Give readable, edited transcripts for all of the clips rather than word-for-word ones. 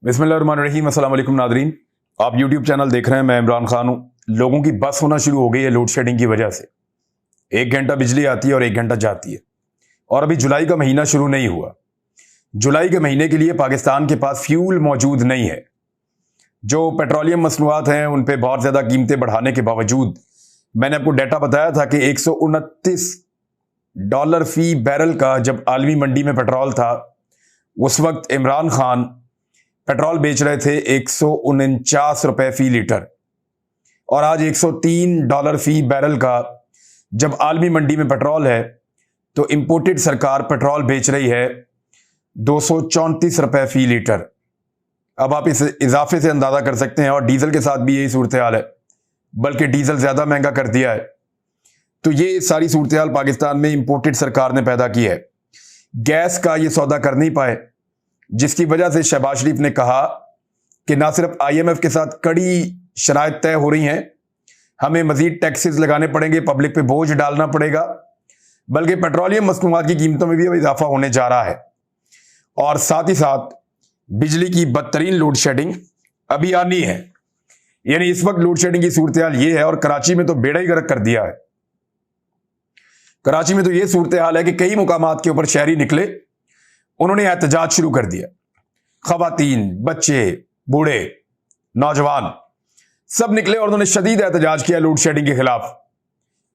बिस्मिल्लाहिर्रहमानिर्रहीम। अस्सलाम वालेकुम नादरीन, आप यूट्यूब चैनल देख रहे हैं। मैं इमरान खान हूं। लोगों की बस होना शुरू हो गई है लोड शेडिंग की वजह से। 1 घंटा बिजली आती है और 1 घंटा जाती है, और अभी जुलाई का महीना शुरू नहीं हुआ। जुलाई के महीने के लिए पाकिस्तान के पास फ्यूल मौजूद नहीं है। जो पेट्रोलियम मसनूआत हैं उन पर बहुत ज़्यादा कीमतें बढ़ाने के बावजूद मैंने आपको डाटा बताया था कि $129 फी बैरल का जब आलमी मंडी में पेट्रोल था, उस वक्त इमरान खान पेट्रोल बेच रहे थे $149 फी लीटर, और आज $103 फी बैरल का जब आलमी मंडी में पेट्रोल है तो इंपोर्टेड सरकार पेट्रोल बेच रही है $234 फी लीटर। अब आप इस इजाफे से अंदाजा कर सकते हैं, और डीजल के साथ भी यही सूरत हाल है, बल्कि डीजल ज्यादा महंगा कर दिया है। तो ये सारी सूरत हाल पाकिस्तान में इंपोर्टेड सरकार ने पैदा की है। गैस का ये सौदा कर नहीं पाए, जिसकी वजह से शहबाज शरीफ ने कहा कि ना सिर्फ IMF के साथ कड़ी शराइत तय हो रही हैं, हमें मजीद टैक्सेस लगाने पड़ेंगे, पब्लिक पे बोझ डालना पड़ेगा, बल्कि पेट्रोलियम मसनूआत की कीमतों में भी इजाफा होने जा रहा है। और साथ ही साथ बिजली की बदतरीन लोड शेडिंग अभी आनी है। यानी इस वक्त लोड शेडिंग की सूरत हाल ये है, और कराची में तो बेड़ा ही गर्क कर दिया है। कराची में तो ये सूरत हाल है कि कई मुकामात के ऊपर शहरी निकले, उन्होंने एहतजाज शुरू कर दिया। खवातीन, बच्चे, बूढ़े, नौजवान सब निकले और उन्होंने शदीद एहतजाज किया लोड शेडिंग के खिलाफ,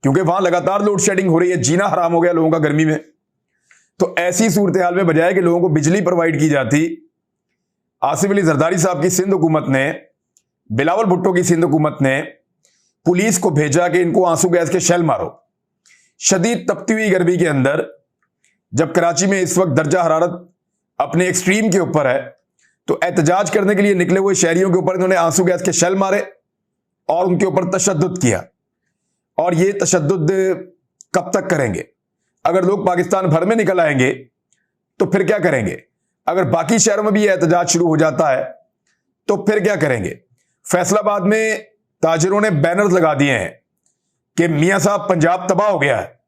क्योंकि वहां लगातार लोड शेडिंग हो रही है। जीना हराम हो गया लोगों का गर्मी में। तो ऐसी सूरत हाल में बजाय कि लोगों को बिजली प्रोवाइड की जाती, आसिफ अली जरदारी साहब की सिंध हुकूमत ने, बिलावल भुट्टो की सिंध हुकूमत ने पुलिस को भेजा कि इनको आंसू गैस के शेल मारो। शदीद तपती हुई गर्मी के अंदर, जब कराची में इस वक्त दर्जा हरारत अपने एक्सट्रीम के ऊपर है, तो एहतजाज करने के लिए निकले हुए शहरियों के ऊपर इन्होंने आंसू गैस के शेल मारे और उनके ऊपर तशद्दुद किया। और ये तशद्दुद कब तक करेंगे? अगर लोग पाकिस्तान भर में निकल आएंगे तो फिर क्या करेंगे? अगर बाकी शहरों में भी एहतजाज शुरू हो जाता है तो फिर क्या करेंगे? फैसलाबाद में ताजिरों ने बैनर्स लगा दिए हैं कि मियां साहब पंजाब तबाह हो गया है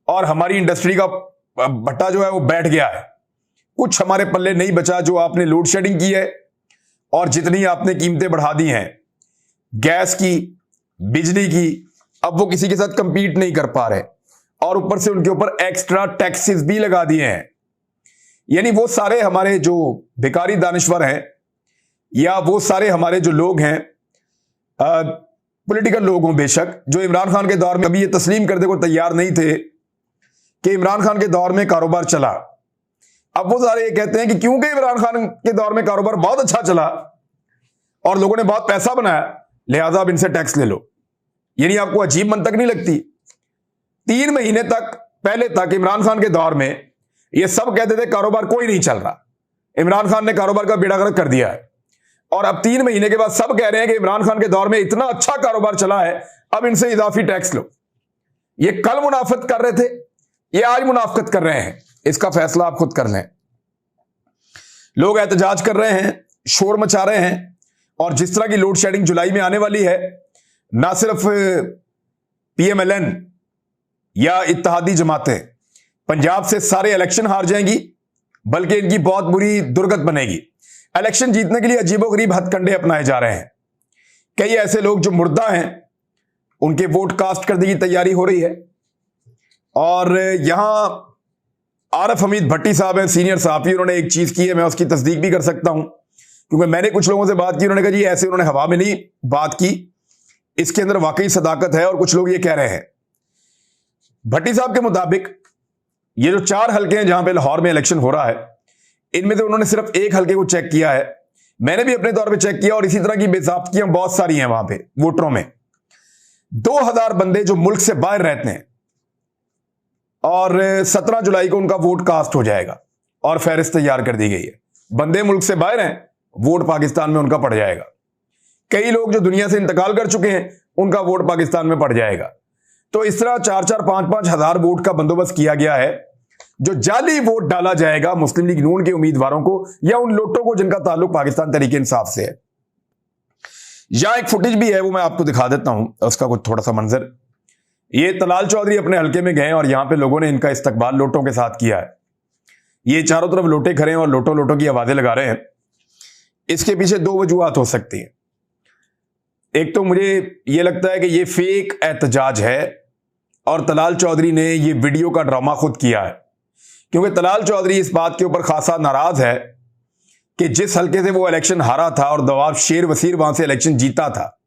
और हमारी इंडस्ट्री का भट्टा जो है वो बैठ गया है, कुछ हमारे पल्ले नहीं बचा। जो आपने लोड शेडिंग की है और जितनी आपने कीमतें बढ़ा दी हैं गैस की, बिजली की, अब वो किसी के साथ कंपीट नहीं कर पा रहे, और ऊपर से उनके ऊपर एक्स्ट्रा टैक्सेस भी लगा दिए हैं। यानी वो सारे हमारे जो भिखारी दानिश्वर हैं, या वो सारे हमारे जो लोग हैं, पॉलिटिकल लोग हों बेशक, जो इमरान खान के दौर में अभी ये तस्लीम करने को तैयार नहीं थे कि इमरान खान के दौर में कारोबार चला, अब वो सारे ये कहते हैं कि क्योंकि इमरान खान के दौर में कारोबार बहुत अच्छा चला और लोगों ने बहुत पैसा बनाया, लिहाजा अब इनसे टैक्स ले लो। यानी आपको अजीब मंतक नहीं लगती? 3 महीने तक पहले तक इमरान खान के दौर में ये सब कहते थे कारोबार कोई नहीं चल रहा, इमरान खान ने कारोबार का बेड़ा गर्क कर दिया है, और अब 3 महीने के बाद सब कह रहे हैं कि इमरान खान के दौर में इतना अच्छा कारोबार चला है, अब इनसे इजाफी टैक्स लो। ये कल मुनाफत कर रहे थे, ये आज मुनाफत कर रहे हैं, इसका फैसला आप खुद कर लें। लोग एहतजाज कर रहे हैं, शोर मचा रहे हैं, और जिस तरह की लोड शेडिंग जुलाई में आने वाली है, ना सिर्फ PMLN या इत्तेहादी जमातें पंजाब से सारे इलेक्शन हार जाएंगी, बल्कि इनकी बहुत बुरी दुर्गत बनेगी। इलेक्शन जीतने के लिए अजीबोगरीब हथकंडे अपनाए जा रहे हैं। कई ऐसे लोग जो मुर्दा हैं उनके वोट कास्ट करने की तैयारी हो रही है। और यहां आरिफ हमीद भट्टी साहब हैं, सीनियर सहाफी, उन्होंने एक चीज की है, मैं उसकी तस्दीक भी कर सकता हूं, क्योंकि मैंने कुछ लोगों से बात की, उन्होंने कहा जी ऐसे, उन्होंने हवा में नहीं बात की, इसके अंदर वाकई सदाकत है, और कुछ लोग ये कह रहे हैं। भट्टी साहब के मुताबिक ये जो 4 हल्के हैं जहां पे लाहौर में इलेक्शन हो रहा है, इनमें से उन्होंने सिर्फ एक हल्के को चेक किया है। मैंने भी अपने तौर पे चेक किया, और इसी तरह की बेज़ाब्तियां बहुत सारी हैं वहां पे वोटरों में। 2000 बंदे जो मुल्क से बाहर रहते हैं, और 17 जुलाई को उनका वोट कास्ट हो जाएगा और फहरिस्त तैयार कर दी गई है। बंदे मुल्क से बाहर हैं, वोट पाकिस्तान में उनका पड़ जाएगा। कई लोग जो दुनिया से इंतकाल कर चुके हैं, उनका वोट पाकिस्तान में पड़ जाएगा। तो इस तरह 4-4, 5-5 हजार वोट का बंदोबस्त किया गया है, जो जाली वोट डाला जाएगा मुस्लिम लीग नून के उम्मीदवारों को, या उन लोटों को जिनका ताल्लुक पाकिस्तान तहरीक इंसाफ से है। यहां एक फुटेज भी है, वो मैं आपको दिखा देता हूं, उसका कुछ थोड़ा सा मंजर। ये तलाल चौधरी अपने हल्के में गए और यहां पे लोगों ने इनका इस्तकबाल लोटों के साथ किया है। ये चारों तरफ लोटे खड़े हैं और लोटों लोटों की आवाजें लगा रहे हैं। इसके पीछे दो वजूहात हो सकती हैं। एक तो मुझे यह लगता है कि यह फेक एहतजाज है और तलाल चौधरी ने यह वीडियो का ड्रामा खुद किया है, क्योंकि तलाल चौधरी इस बात के ऊपर खासा नाराज है कि जिस हल्के से वो इलेक्शन हारा था और नवाब शेर वसीर वहां से इलेक्शन जीता था,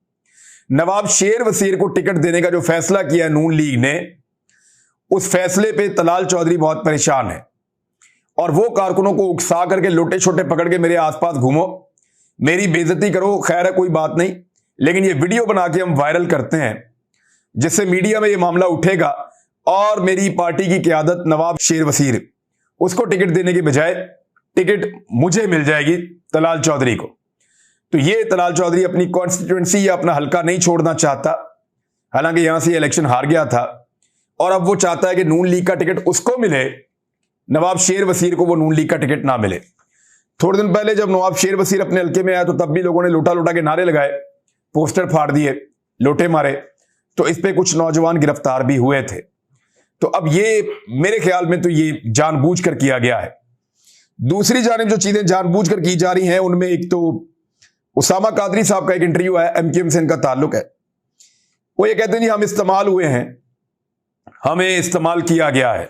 नवाब शेर वसीर को टिकट देने का जो फैसला किया नून लीग ने, उस फैसले पे तलाल चौधरी बहुत परेशान है और वो कारकुनों को उकसा करके लोटे छोटे पकड़ के मेरे आसपास घूमो, मेरी बेइज्जती करो, खैर है कोई बात नहीं, लेकिन ये वीडियो बना के हम वायरल करते हैं जिससे मीडिया में ये मामला उठेगा और मेरी पार्टी की क़यादत नवाब शेर वसीर, उसको टिकट देने के बजाय टिकट मुझे मिल जाएगी तलाल चौधरी को। तो ये तलाल चौधरी अपनी कॉन्स्टिट्यूएंसी या अपना हल्का नहीं छोड़ना चाहता, हालांकि यहां से इलेक्शन हार गया था और अब वो चाहता है कि नून लीग का टिकट उसको मिले, नवाब शेर वसीर को वो नून लीग का टिकट ना मिले। थोड़े दिन पहले जब नवाब शेर वसीर अपने हल्के में आया तो तब भी लोगों ने लोटा लोटा के नारे लगाए, पोस्टर फाड़ दिए, लोटे मारे, तो इस पे कुछ नौजवान गिरफ्तार भी हुए थे। तो अब ये मेरे ख्याल में तो ये जानबूझकर किया गया है। दूसरी जानिब जो चीजें जानबूझकर की जा रही हैं उनमें एक तो उसामा कादरी साहब का एक इंटरव्यू है, एमक्यूएम से इनका ताल्लुक है। वो ये कहते हैं जी हम इस्तेमाल हुए हैं, हमें इस्तेमाल किया गया है,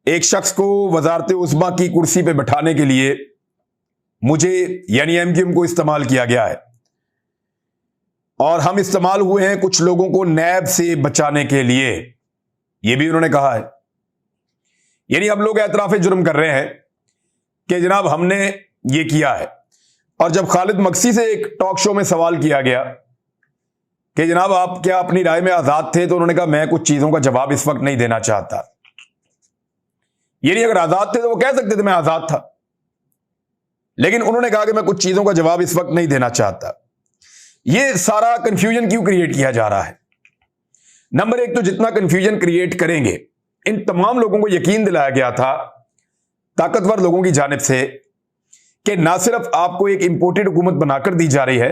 एक शख्स को वजारत उस्मा की कुर्सी पे बैठाने के लिए मुझे यानी एमक्यूएम को इस्तेमाल किया गया है और हम इस्तेमाल हुए हैं कुछ लोगों को नैब से बचाने के लिए, यह भी उन्होंने कहा है। यानी अब लोग एतराफ़े जुर्म कर रहे हैं कि जनाब हमने ये किया है। और जब खालिद मक्सी से एक टॉक शो में सवाल किया गया कि जनाब आप क्या अपनी राय में आजाद थे, तो उन्होंने कहा मैं कुछ चीजों का जवाब इस वक्त नहीं देना चाहता। यानी अगर आजाद थे तो वो कह सकते थे मैं आजाद था, लेकिन उन्होंने कहा कि मैं कुछ चीजों का जवाब इस वक्त नहीं देना चाहता। ये सारा कंफ्यूजन क्यों क्रिएट किया जा रहा है? नंबर एक तो जितना कंफ्यूजन क्रिएट करेंगे, इन तमाम लोगों को यकीन दिलाया गया था ताकतवर लोगों की जानिब से कि ना सिर्फ आपको एक इंपोर्टेड हुकूमत बनाकर दी जा रही है,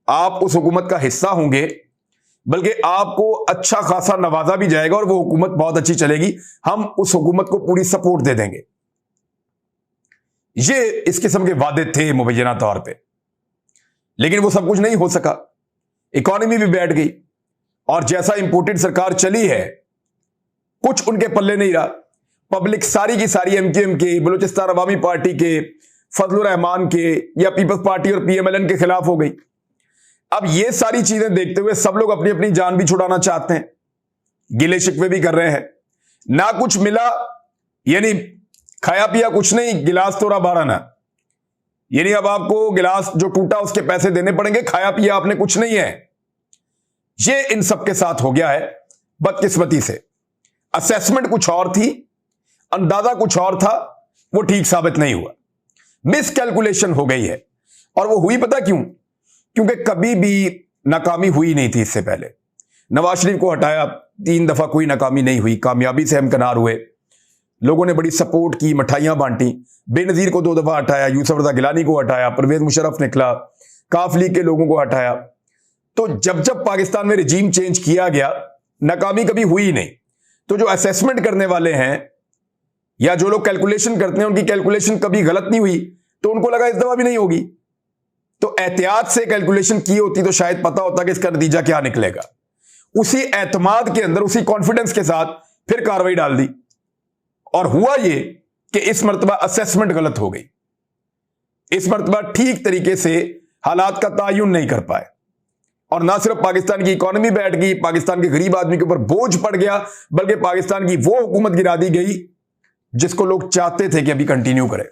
आप उस हुकूमत का हिस्सा होंगे, बल्कि आपको अच्छा खासा नवाजा भी जाएगा और वो हुकूमत बहुत अच्छी चलेगी, हम उस हुकूमत को पूरी सपोर्ट दे देंगे। ये इस किस्म के वादे थे मुबैना तौर पे, लेकिन वो सब कुछ नहीं हो सका। इकॉनमी भी बैठ गई और जैसा इंपोर्टेड सरकार चली है कुछ उनके पल्ले नहीं रहा। पब्लिक सारी की सारी एमक्यूएम के, बलूचिस्तान अवामी पार्टी के, फजलुर रहमान के या पीपल्स पार्टी और पीएमएलएन के खिलाफ हो गई। अब ये सारी चीजें देखते हुए सब लोग अपनी अपनी जान भी छुड़ाना चाहते हैं, गिले शिकवे भी कर रहे हैं। ना कुछ मिला यानी खाया पिया कुछ नहीं, गिलास तोड़ा बारह ना, यानी अब आपको गिलास जो टूटा उसके पैसे देने पड़ेंगे, खाया पिया आपने कुछ नहीं है। ये इन सबके साथ हो गया है बदकिस्मती से। असेसमेंट कुछ और थी, अंदाजा कुछ और था, वो ठीक साबित नहीं हुआ, मिसकैलकुलेशन हो गई है। और वो हुई पता क्यों? क्योंकि कभी भी नाकामी हुई नहीं थी इससे पहले। नवाज शरीफ को हटाया, 3 दफा कोई नाकामी नहीं हुई, कामयाबी से हमकनार हुए, लोगों ने बड़ी सपोर्ट की, मिठाइयां बांटी। बेनजीर को 2 दफा हटाया, यूसुफ रजा गिलानी को हटाया, परवेज मुशर्रफ निकला, काफ लीग के लोगों को हटाया। तो जब जब पाकिस्तान में रिजीम चेंज किया गया, नाकामी कभी हुई नहीं। तो जो असेसमेंट करने वाले हैं या जो लोग कैलकुलेशन करते हैं, उनकी कैलकुलेशन कभी गलत नहीं हुई, तो उनको लगा इस दफा भी नहीं होगी। तो एहतियात से कैलकुलेशन की होती तो शायद पता होता कि इसका नतीजा क्या निकलेगा। उसी एतमाद के अंदर, उसी कॉन्फिडेंस के साथ फिर कार्रवाई डाल दी, और हुआ ये कि इस मर्तबा असेसमेंट गलत हो गई। इस मर्तबा ठीक तरीके से हालात का तायुन नहीं कर पाए, और ना सिर्फ पाकिस्तान की इकॉनमी बैठ गई, पाकिस्तान के गरीब आदमी के ऊपर बोझ पड़ गया, बल्कि पाकिस्तान की वो हुकूमत गिरा दी गई जिसको लोग चाहते थे कि अभी कंटिन्यू करे।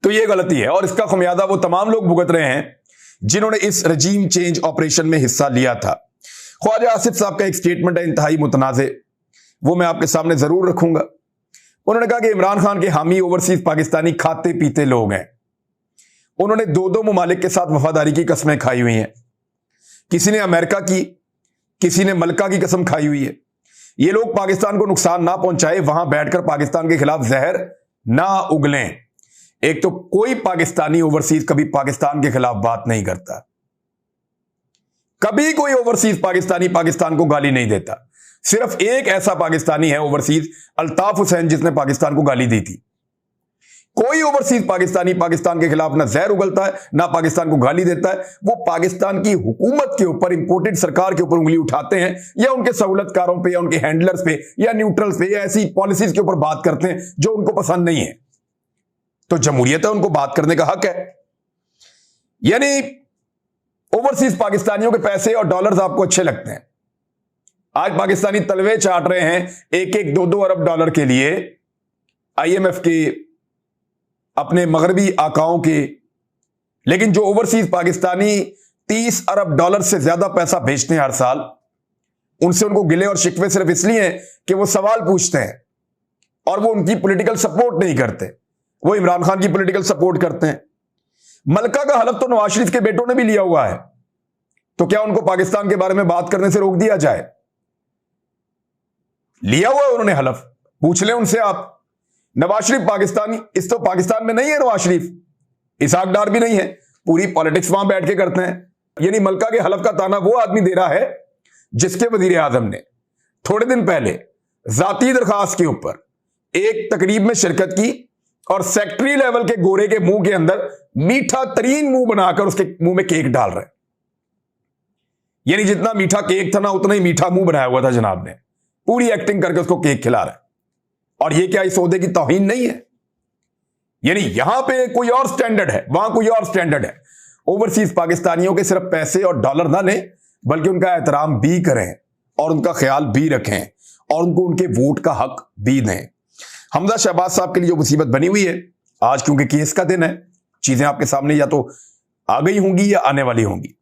तो यह गलती है और इसका खमियाजा वो तमाम लोग भुगत रहे हैं जिन्होंने इस रजीम चेंज ऑपरेशन में हिस्सा लिया था। ख्वाजा आसिफ साहब का एक स्टेटमेंट है इंतहाई मुतनाज़े, वो मैं आपके सामने जरूर रखूंगा। उन्होंने कहा कि इमरान खान के हामी ओवरसीज पाकिस्तानी खाते पीते लोग हैं। उन्होंने 2 ममालिक के साथ वफादारी की कसमें खाई हुई हैं, किसी ने अमेरिका की, किसी ने मलका की कसम खाई हुई है। ये लोग पाकिस्तान को नुकसान ना पहुंचाए, वहां बैठकर पाकिस्तान के खिलाफ जहर ना उगलें। एक तो कोई पाकिस्तानी ओवरसीज कभी पाकिस्तान के खिलाफ बात नहीं करता, कभी कोई ओवरसीज पाकिस्तानी पाकिस्तान को गाली नहीं देता। सिर्फ एक ऐसा पाकिस्तानी है ओवरसीज, अल्ताफ हुसैन, जिसने पाकिस्तान को गाली दी थी। कोई ओवरसीज पाकिस्तानी पाकिस्तान के खिलाफ ना जहर उगलता है, ना पाकिस्तान को गाली देता है। वो पाकिस्तान की हुकूमत के ऊपर, इंपोर्टेड सरकार के ऊपर उंगली उठाते हैं, या उनके सहूलतकारों पे, या उनके हैंडलर्स पे, या न्यूट्रल्स पे, या ऐसी पॉलिसीज के ऊपर बात करते हैं जो उनको पसंद नहीं है। तो जमहूरियत है, उनको बात करने का हक है। यानी ओवरसीज पाकिस्तानियों के पैसे और डॉलर्स आपको अच्छे लगते हैं। आज पाकिस्तानी तलवे चाट रहे हैं 1-1, 2-2 अरब डॉलर के लिए आईएमएफ के, अपने मगरबी आकाओं के। लेकिन जो ओवरसीज पाकिस्तानी 30 अरब डॉलर से ज्यादा पैसा भेजते हैं हर साल, उनसे उनको गिले और शिकवे सिर्फ इसलिए हैं कि वो सवाल पूछते हैं और वो उनकी पॉलिटिकल सपोर्ट नहीं करते, वो इमरान खान की पॉलिटिकल सपोर्ट करते हैं। मलका का हलफ तो नवाज शरीफ के बेटों ने भी लिया हुआ है, तो क्या उनको पाकिस्तान के बारे में बात करने से रोक दिया जाए? लिया हुआ है उन्होंने हलफ, पूछ लें उनसे आप। नवाज शरीफ पाकिस्तानी, इस तो पाकिस्तान में नहीं है नवाज शरीफ, इसहाक डार भी नहीं है, पूरी पॉलिटिक्स वहां बैठ के करते हैं। यानी मलका के हलफ का ताना वो आदमी दे रहा है जिसके वजीर आजम ने थोड़े दिन पहले जाती दरखास्त के ऊपर एक तकरीब में शिरकत की और सेक्रेटरी लेवल के गोरे के मुंह के अंदर मीठा तरीन मुंह बनाकर उसके मुंह में केक डाल रहे। यानी जितना मीठा केक था ना, उतना ही मीठा मुंह बनाया हुआ था जनाब ने, पूरी एक्टिंग करके उसको केक खिला रहे। और ये क्या इस ओहदे की तौहीन नहीं है? यानी यहां पे कोई और स्टैंडर्ड है, वहां कोई और स्टैंडर्ड है। ओवरसीज पाकिस्तानियों के सिर्फ पैसे और डॉलर ना लें, बल्कि उनका एहतराम भी करें और उनका ख्याल भी रखें और उनको उनके वोट का हक भी दें। हमजा शहबाज साहब के लिए जो मुसीबत बनी हुई है आज, क्योंकि केस का दिन है, चीजें आपके सामने या तो आ गई होंगी या आने वाली होंगी।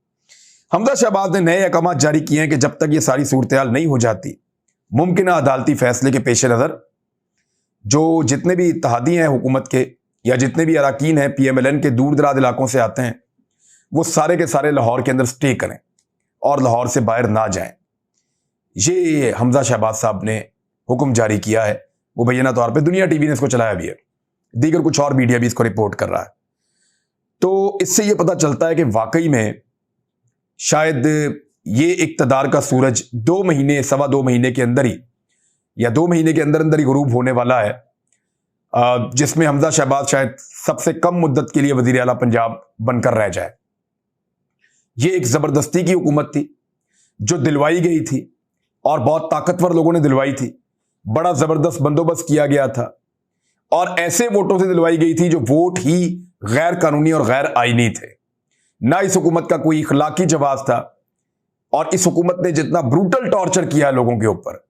हमजा शहबाज ने नए अहकाम जारी किए हैं कि जब तक ये सारी सूरत हाल नहीं हो जाती, मुमकिन अदालती फैसले के पेश नजर जो जितने भी इत्तेहादी हैं हुकूमत के, या जितने भी अरकान हैं PMLN के दूर दराज इलाकों से आते हैं, वो सारे के सारे लाहौर के अंदर स्टे करें और लाहौर से बाहर ना जाएं। ये हमजा शहबाज साहब ने हुक्म जारी किया है। वो बैना तौर पे दुनिया टीवी ने इसको चलाया भी है, दीगर कुछ और मीडिया भी इसको रिपोर्ट कर रहा है। तो इससे ये पता चलता है कि वाकई में शायद ये इक्तदार का सूरज 2 महीने, 2.25 महीने के अंदर ही, या 2 महीने के अंदर अंदर ही गुरूब होने वाला है, जिसमें हमजा शहबाज शायद सबसे कम मुद्दत के लिए वजीर आला पंजाब बनकर रह जाए। ये एक जबरदस्ती की हुकूमत थी जो दिलवाई गई थी और बहुत ताकतवर लोगों ने दिलवाई थी, बड़ा जबरदस्त बंदोबस्त किया गया था और ऐसे वोटों से दिलवाई गई थी जो वोट ही गैर कानूनी और गैर आईनी थे। ना इस हुकूमत का कोई इखलाकी जवाब था, और इस हुकूमत ने जितना ब्रूटल टॉर्चर किया है लोगों के ऊपर,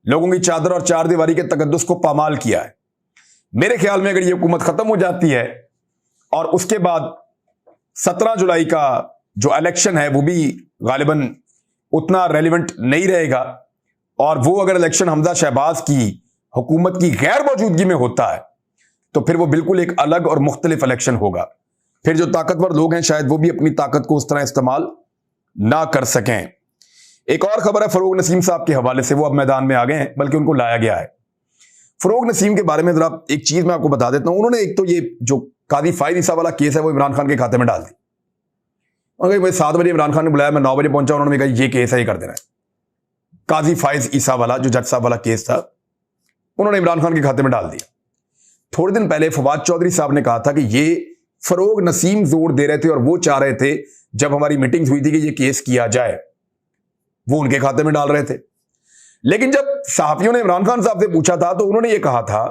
लोगों की चादर और चार दीवारी के तकद्दुस को पामाल किया है। मेरे ख्याल में अगर ये हुकूमत खत्म हो जाती है और उसके बाद 17 जुलाई का जो इलेक्शन है वो भी गालिबन उतना रेलिवेंट नहीं रहेगा, और वो अगर इलेक्शन हमजा शहबाज की हुकूमत की गैर मौजूदगी में होता है तो फिर वो बिल्कुल एक अलग और मुख्तलिफ इलेक्शन होगा। फिर जो ताकतवर लोग हैं शायद वो भी अपनी ताकत को उस तरह इस्तेमाल ना कर सकें। एक और खबर है फरोग नसीम साहब के हवाले से, वो अब मैदान में आ गए हैं, बल्कि उनको लाया गया है। फरोग नसीम के बारे में जरा एक चीज मैं आपको बता देता हूं। उन्होंने एक तो ये जो काजी फाइज ईसा वाला केस है वो इमरान खान के खाते में डाल दी। और मुझे 7 बजे इमरान खान ने बुलाया, मैं 9 बजे पहुंचा, उन्होंने कहा ये केस है, ये कर देना है। काजी फाइज ईसा वाला जो जज साहब वाला केस था, उन्होंने इमरान खान के खाते में डाल दिया। थोड़े दिन पहले फवाद चौधरी साहब ने कहा था कि ये फरोग नसीम जोर दे रहे थे और वो चाह रहे थे, जब हमारी मीटिंग हुई थी कि ये केस किया जाए, वो उनके खाते में डाल रहे थे। लेकिन जब सहाफियों ने इमरान खान साहब से पूछा था तो उन्होंने ये कहा था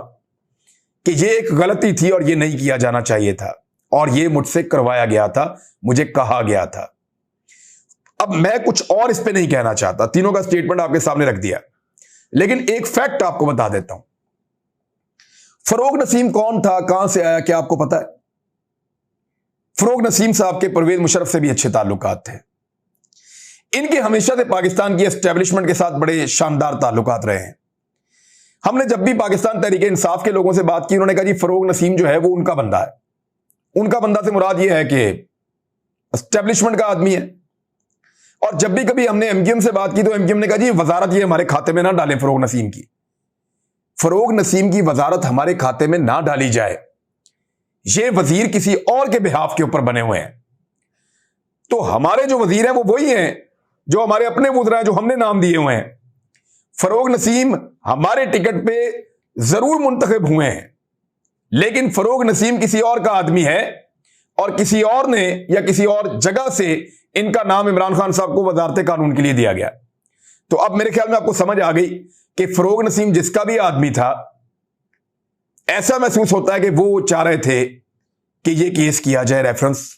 कि ये एक गलती थी और ये नहीं किया जाना चाहिए था, और ये मुझसे करवाया गया था, मुझे कहा गया था। अब मैं कुछ और इस पे नहीं कहना चाहता, तीनों का स्टेटमेंट आपके सामने रख दिया, लेकिन एक फैक्ट आपको बता देता हूं। फरोग नसीम कौन था, कहां से आया, क्या आपको पता है? फरोग नसीम साहब के परवेज मुशर्रफ से भी अच्छे ताल्लुकात थे। इनके हमेशा से पाकिस्तान की एस्टेब्लिशमेंट के साथ बड़े शानदार ताल्लुकात रहे हैं। हमने जब भी पाकिस्तान तहरीक इंसाफ के लोगों से बात की, उन्होंने कहा जी फरोग नसीम जो है वो उनका बंदा है। उनका बंदा से मुराद ये है कि एस्टेब्लिशमेंट का आदमी है। और जब भी कभी हमने एमक्यूएम से बात की तो एमक्यूएम ने कहा जी वजारत ये हमारे खाते में ना डालें, फरोग नसीम की, फरोग नसीम की वजारत हमारे खाते में ना डाली जाए, ये वजीर किसी और के बिहाफ के ऊपर बने हुए हैं। तो हमारे जो वजीर हैं वो वही हैं जो हमारे अपने वज़रा हैं, जो हमने नाम दिए हुए हैं। फरोग नसीम हमारे टिकट पे जरूर मुंतखब हुए हैं, लेकिन फरोग नसीम किसी और का आदमी है और किसी और ने या किसी और जगह से इनका नाम इमरान खान साहब को वजारत कानून के लिए दिया गया। तो अब मेरे ख्याल में आपको समझ आ गई कि फरोग नसीम जिसका भी आदमी था, ऐसा महसूस होता है कि वो चाह रहे थे कि ये केस किया जाए, रेफरेंस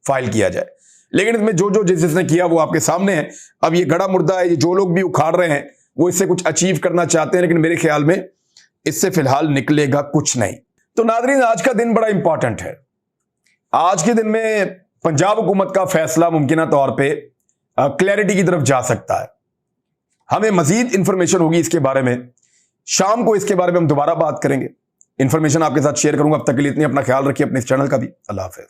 फाइल किया जाए, लेकिन इसमें जो जो जिसने किया वो आपके सामने है। अब ये गड़ा मुर्दा है, ये जो लोग भी उखाड़ रहे हैं वो इससे कुछ अचीव करना चाहते हैं, लेकिन मेरे ख्याल में इससे फिलहाल निकलेगा कुछ नहीं। तो नाज़रीन, आज का दिन बड़ा इंपॉर्टेंट है। आज के दिन में पंजाब हुकूमत का फैसला मुमकिन तौर पे क्लैरिटी की तरफ जा सकता है। हमें मजीद इंफॉर्मेशन होगी इसके बारे में, शाम को इसके बारे में हम दोबारा बात करेंगे। इंफॉर्मेशन आपके साथ शेयर करूंगा। अब तक के लिए इतनी, अपना ख्याल रखिए, अपने इस चैनल का भी। अल्लाह हाफिज।